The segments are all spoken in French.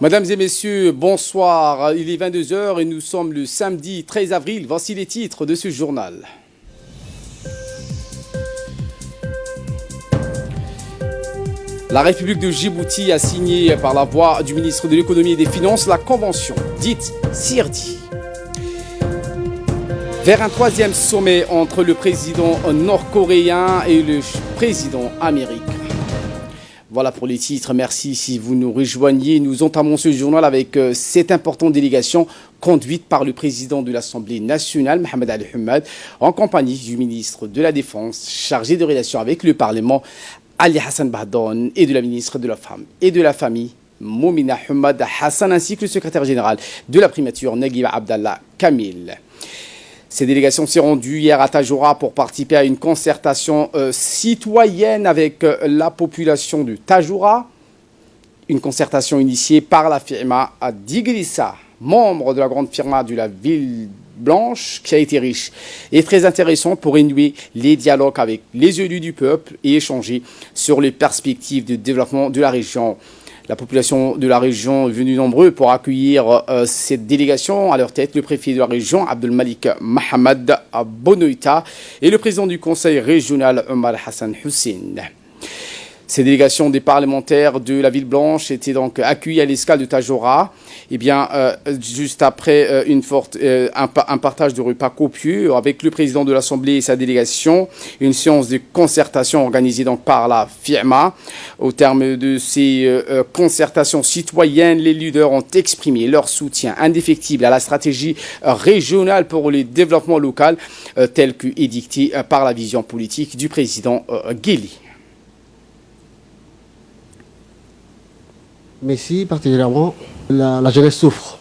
Mesdames et messieurs, bonsoir. Il est 22 heures et nous sommes le samedi 13 avril. Voici les titres de ce journal. La République de Djibouti a signé par la voix du ministre de l'Économie et des Finances la convention dite CIRDI. Vers un troisième sommet entre le président nord-coréen et le président américain. Voilà pour les titres. Merci si vous nous rejoignez. Nous entamons ce journal avec cette importante délégation conduite par le président de l'Assemblée nationale, Mohamed Ali Hammad, en compagnie du ministre de la Défense chargé de relations avec le Parlement, Ali Hassan Bahdoun, et de la ministre de la Femme et de la Famille, Moumina Hammad Hassan, ainsi que le secrétaire général de la primature, Naguib Abdallah Kamil. Ces délégations s'est rendues hier à Tajoura pour participer à une concertation citoyenne avec la population de Tajoura. Une concertation initiée par la firma d'Iglissa, membre de la grande firma de la ville blanche, qui a été riche et très intéressante pour renouer les dialogues avec les élus du peuple et échanger sur les perspectives de développement de la région. La population de la région est venue nombreux pour accueillir cette délégation. À leur tête, le préfet de la région, Abdelmalik Mohamed Bonoïta, et le président du conseil régional, Omar Hassan Hussein. Ces délégations des parlementaires de la ville blanche étaient donc accueillies à l'escale de Tajoura. Et bien, juste après un partage de repas copieux avec le président de l'Assemblée et sa délégation, une séance de concertation organisée donc par la firma. Au terme de ces concertations citoyennes, les leaders ont exprimé leur soutien indéfectible à la stratégie régionale pour le développement local, telle que édictée par la vision politique du président Guéli. Mais ici, particulièrement, la jeunesse souffre.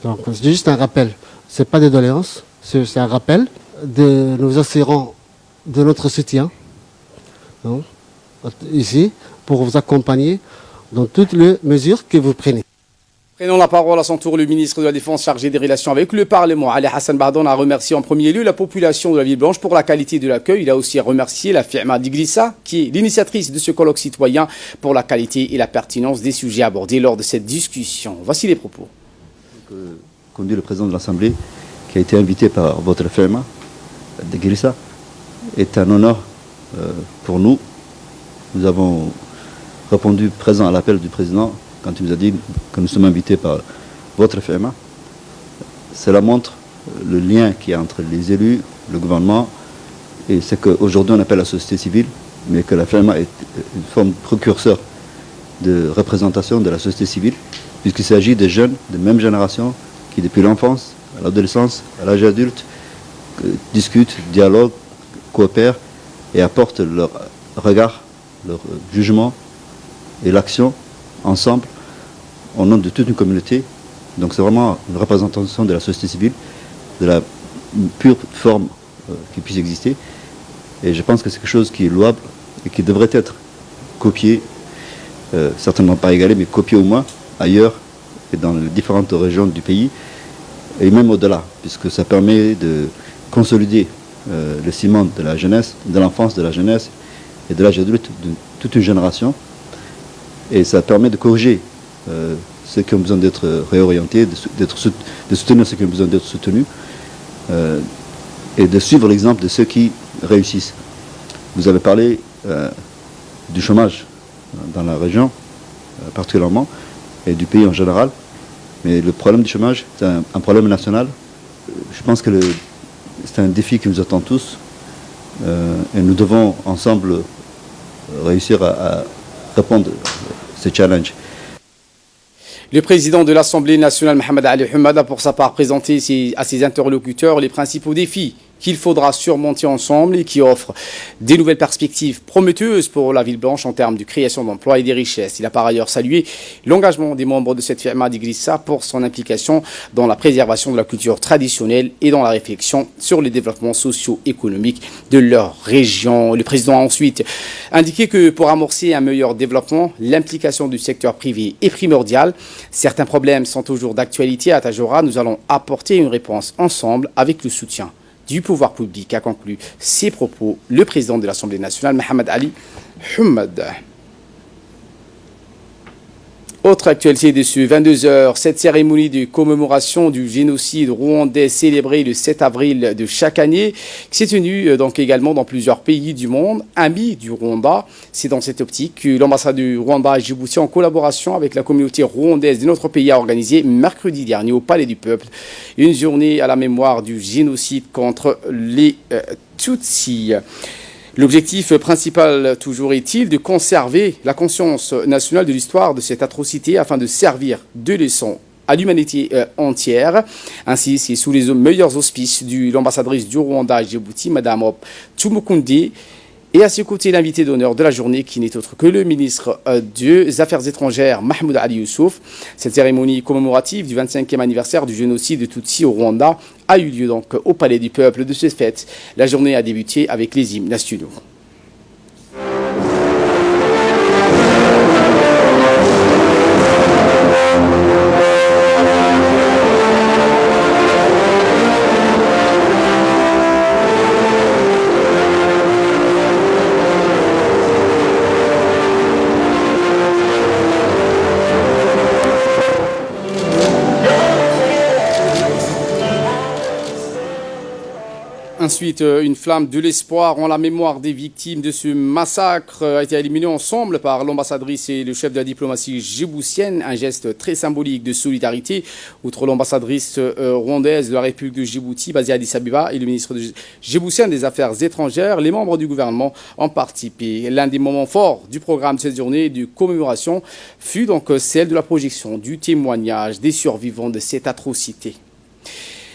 Donc, c'est juste un rappel. Ce n'est pas des doléances, c'est un rappel. Nous assurons de notre soutien ici pour vous accompagner dans toutes les mesures que vous prenez. Prenons la parole à son tour, le ministre de la Défense chargé des relations avec le Parlement, Ali Hassan Bahdoun, a remercié en premier lieu la population de la Ville Blanche pour la qualité de l'accueil. Il a aussi remercié la firma d'Iglissa, qui est l'initiatrice de ce colloque citoyen, pour la qualité et la pertinence des sujets abordés lors de cette discussion. Voici les propos. Conduit le président de l'Assemblée, qui a été invité par votre firma d'Iglissa, est un honneur pour nous. Nous avons répondu présent à l'appel du président quand il nous a dit que nous sommes invités par votre firma. Cela montre le lien qu'il y a entre les élus, le gouvernement, et ce qu'aujourd'hui on appelle la société civile, mais que la firma est une forme de précurseur de représentation de la société civile, puisqu'il s'agit des jeunes de même génération qui, depuis l'enfance, à l'adolescence, à l'âge adulte, discutent, dialoguent, coopèrent et apportent leur regard, leur jugement et l'action ensemble au nom de toute une communauté. Donc c'est vraiment une représentation de la société civile, de la pure forme qui puisse exister. Et je pense que c'est quelque chose qui est louable et qui devrait être copié, certainement pas égalé, mais copié au moins ailleurs et dans les différentes régions du pays, et même au-delà, puisque ça permet de consolider le ciment de la jeunesse, de l'enfance, de la jeunesse et de l'âge adulte de toute une génération. Et ça permet de corriger ceux qui ont besoin d'être réorientés, de soutenir ceux qui ont besoin d'être soutenus, et de suivre l'exemple de ceux qui réussissent. Vous avez parlé du chômage dans la région, particulièrement, et du pays en général. Mais le problème du chômage, c'est un problème national. Je pense que c'est un défi qui nous attend tous. Et nous devons ensemble réussir à répondre à ce challenge. Le président de l'Assemblée nationale, Mohamed Ali Hammad, a pour sa part présenté à ses interlocuteurs les principaux défis qu'il faudra surmonter ensemble et qui offrent des nouvelles perspectives prometteuses pour la Ville Blanche en termes de création d'emplois et des richesses. Il a par ailleurs salué l'engagement des membres de cette firma d'Iglissa pour son implication dans la préservation de la culture traditionnelle et dans la réflexion sur les développements socio-économiques de leur région. Le président a ensuite indiqué que pour amorcer un meilleur développement, l'implication du secteur privé est primordiale. Certains problèmes sont toujours d'actualité à Tajoura. Nous allons apporter une réponse ensemble avec le soutien du pouvoir public, a conclu ses propos le président de l'Assemblée nationale, Mohamed Ali Hammad. Autre actualité de ce 22h, cette cérémonie de commémoration du génocide rwandais célébrée le 7 avril de chaque année, qui s'est tenue donc également dans plusieurs pays du monde, amis du Rwanda. C'est dans cette optique que l'ambassade du Rwanda à Djibouti, en collaboration avec la communauté rwandaise de notre pays, a organisé mercredi dernier au Palais du Peuple une journée à la mémoire du génocide contre les Tutsis. L'objectif principal, toujours est-il, de conserver la conscience nationale de l'histoire de cette atrocité afin de servir de leçon à l'humanité entière. Ainsi, c'est sous les meilleurs auspices de l'ambassadrice du Rwanda à Djibouti, Mme Tumukunde, et à ses côtés, l'invité d'honneur de la journée, qui n'est autre que le ministre des Affaires étrangères, Mahmoud Ali Youssouf. Cette cérémonie commémorative du 25e anniversaire du génocide de Tutsis au Rwanda a eu lieu donc au Palais du Peuple. De cette fête, la journée a débuté avec les hymnes nationaux. Ensuite, une flamme de l'espoir en la mémoire des victimes de ce massacre a été illuminée ensemble par l'ambassadrice et le chef de la diplomatie djiboutienne. Un geste très symbolique de solidarité. Outre l'ambassadrice rwandaise de la République de Djibouti, basée à Addis Abeba, et le ministre djiboutien des Affaires étrangères, les membres du gouvernement ont participé. L'un des moments forts du programme de cette journée de commémoration fut donc celle de la projection du témoignage des survivants de cette atrocité.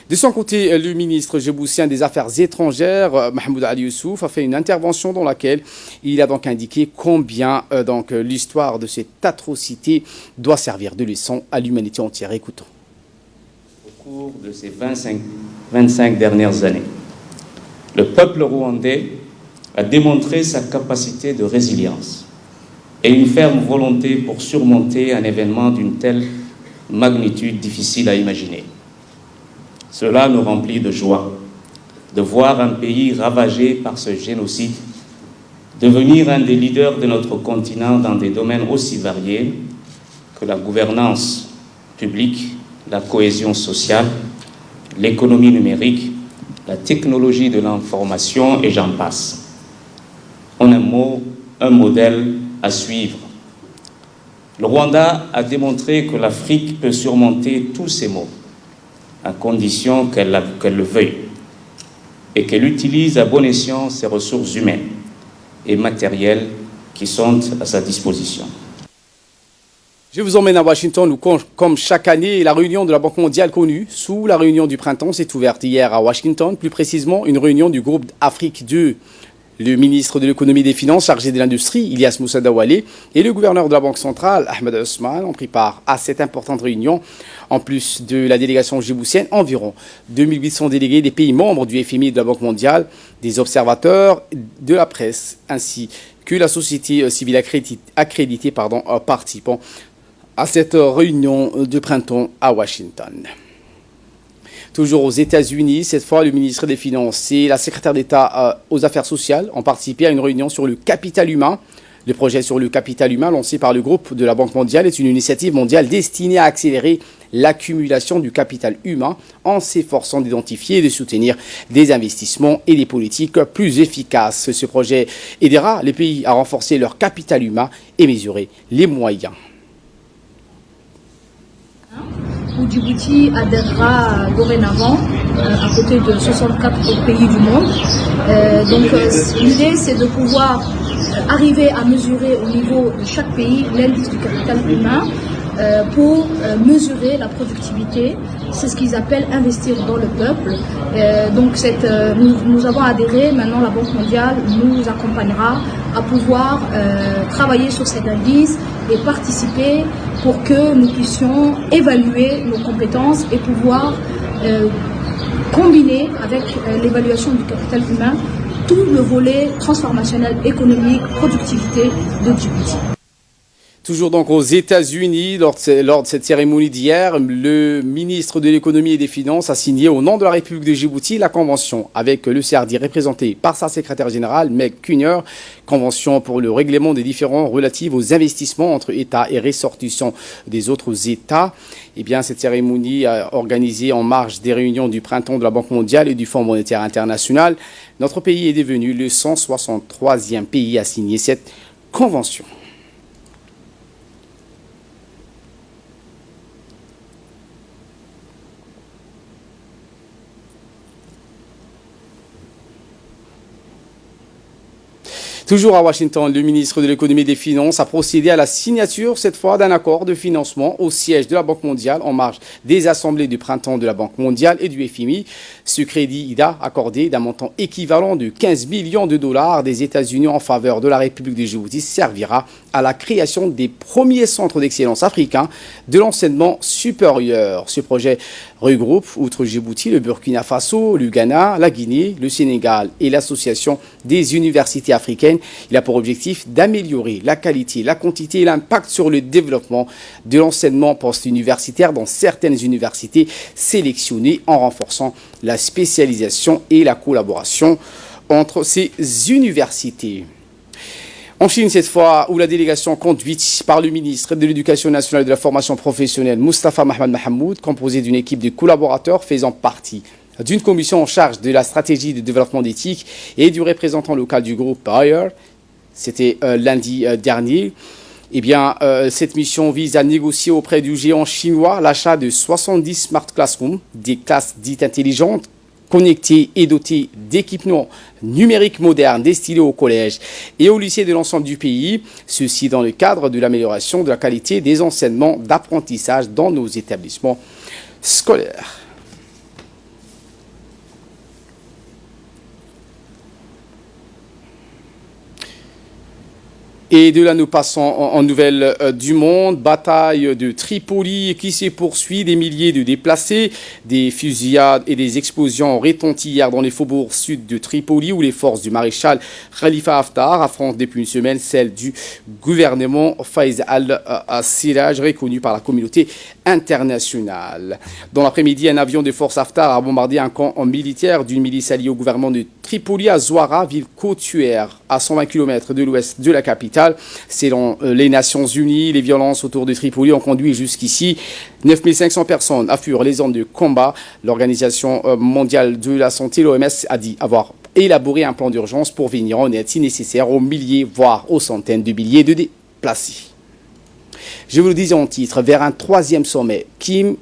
De son côté, le ministre djiboutien des Affaires étrangères, Mahmoud Ali Youssouf, a fait une intervention dans laquelle il a donc indiqué combien l'histoire de cette atrocité doit servir de leçon à l'humanité entière. Écoutons. Au cours de ces 25 dernières années, le peuple rwandais a démontré sa capacité de résilience et une ferme volonté pour surmonter un événement d'une telle magnitude difficile à imaginer. Cela nous remplit de joie de voir un pays ravagé par ce génocide devenir un des leaders de notre continent dans des domaines aussi variés que la gouvernance publique, la cohésion sociale, l'économie numérique, la technologie de l'information et j'en passe. En un mot, un modèle à suivre. Le Rwanda a démontré que l'Afrique peut surmonter tous ces maux, à condition qu'elle le veuille et qu'elle utilise à bon escient ses ressources humaines et matérielles qui sont à sa disposition. Je vous emmène à Washington où, comme chaque année, la réunion de la Banque mondiale connue sous la réunion du printemps s'est ouverte hier à Washington, plus précisément une réunion du groupe Afrique 2. Le ministre de l'économie et des finances chargé de l'industrie, Ilyas Moussa Dawale, et le gouverneur de la Banque centrale, Ahmed Ousmane, ont pris part à cette importante réunion. En plus de la délégation djiboutienne, environ 2800 délégués des pays membres du FMI et de la Banque mondiale, des observateurs de la presse, ainsi que la société civile accréditée participant à cette réunion de printemps à Washington. Toujours aux États-Unis, cette fois, le ministre des Finances et la secrétaire d'État aux Affaires sociales ont participé à une réunion sur le capital humain. Le projet sur le capital humain lancé par le groupe de la Banque mondiale est une initiative mondiale destinée à accélérer l'accumulation du capital humain en s'efforçant d'identifier et de soutenir des investissements et des politiques plus efficaces. Ce projet aidera les pays à renforcer leur capital humain et mesurer les moyens. Où Djibouti adhérera dorénavant à côté de 64 pays du monde. L'idée, c'est de pouvoir arriver à mesurer au niveau de chaque pays l'indice du capital humain pour mesurer la productivité. C'est ce qu'ils appellent investir dans le peuple. Nous avons adhéré, maintenant la Banque mondiale nous accompagnera à pouvoir travailler sur cet indice et participer pour que nous puissions évaluer nos compétences et pouvoir combiner avec l'évaluation du capital humain tout le volet transformationnel, économique, productivité de Djibouti. Toujours donc aux États-Unis, lors de cette cérémonie d'hier, le ministre de l'économie et des finances a signé au nom de la République de Djibouti la convention avec le CRD représenté par sa secrétaire générale, Meg Cunyer, convention pour le règlement des différends relatifs aux investissements entre États et ressortissants des autres États. Eh bien, cette cérémonie organisée en marge des réunions du printemps de la Banque mondiale et du Fonds monétaire international, notre pays est devenu le 163e pays à signer cette convention. Toujours à Washington, le ministre de l'économie et des finances a procédé à la signature, cette fois, d'un accord de financement au siège de la Banque mondiale en marge des assemblées du printemps de la Banque mondiale et du FMI. Ce crédit IDA accordé d'un montant équivalent de 15 millions de dollars des États-Unis en faveur de la République de Djibouti servira à la création des premiers centres d'excellence africains de l'enseignement supérieur. Ce projet regroupe, outre Djibouti, le Burkina Faso, le Ghana, la Guinée, le Sénégal et l'Association des universités africaines. Il a pour objectif d'améliorer la qualité, la quantité et l'impact sur le développement de l'enseignement post-universitaire dans certaines universités sélectionnées en renforçant la spécialisation et la collaboration entre ces universités. En Chine, cette fois, où la délégation conduite par le ministre de l'Éducation nationale et de la formation professionnelle, Mustafa Mohamed Mahamoud, composée d'une équipe de collaborateurs faisant partie d'une commission en charge de la stratégie de développement d'éthique et du représentant local du groupe Bayer, c'était lundi dernier. Eh bien, cette mission vise à négocier auprès du géant chinois l'achat de 70 smart classrooms, des classes dites intelligentes, connectées et dotées d'équipements numériques modernes destinés aux collèges et aux lycées de l'ensemble du pays. Ceci dans le cadre de l'amélioration de la qualité des enseignements d'apprentissage dans nos établissements scolaires. Et de là, nous passons en nouvelles du monde. Bataille de Tripoli qui se poursuit. Des milliers de déplacés, des fusillades et des explosions ont retenti hier dans les faubourgs sud de Tripoli où les forces du maréchal Khalifa Haftar affrontent depuis une semaine celles du gouvernement Faiz al-Siraj, reconnu par la communauté internationale. Dans l'après-midi, un avion des forces Haftar a bombardé un camp militaire d'une milice alliée au gouvernement de Tripoli à Zouara, ville côtière à 120 km de l'ouest de la capitale. Selon les Nations Unies, les violences autour de Tripoli ont conduit jusqu'ici 9500 personnes à fuir les zones de combat. L'Organisation mondiale de la santé, l'OMS, a dit avoir élaboré un plan d'urgence pour venir en aide si nécessaire aux milliers, voire aux centaines de milliers de déplacés. Je vous le disais en titre, vers un troisième sommet, Kim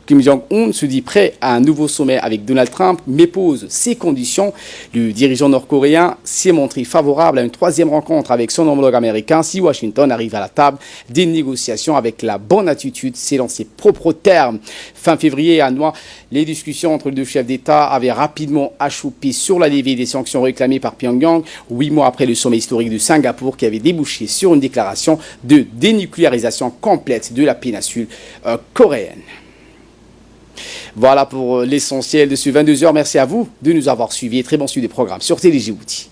Jong-un se dit prêt à un nouveau sommet avec Donald Trump, mais pose ses conditions. Le dirigeant nord-coréen s'est montré favorable à une troisième rencontre avec son homologue américain si Washington arrive à la table des négociations avec la bonne attitude, selon ses propres termes. Fin février, à Hanoï, les discussions entre les deux chefs d'État avaient rapidement achoppé sur la levée des sanctions réclamées par Pyongyang, 8 mois après le sommet historique de Singapour qui avait débouché sur une déclaration de dénucléarisation complète de la péninsule coréenne. Voilà pour l'essentiel de ce 22h. Merci à vous de nous avoir suivis et très bon suivi des programmes sur Télé Djibouti.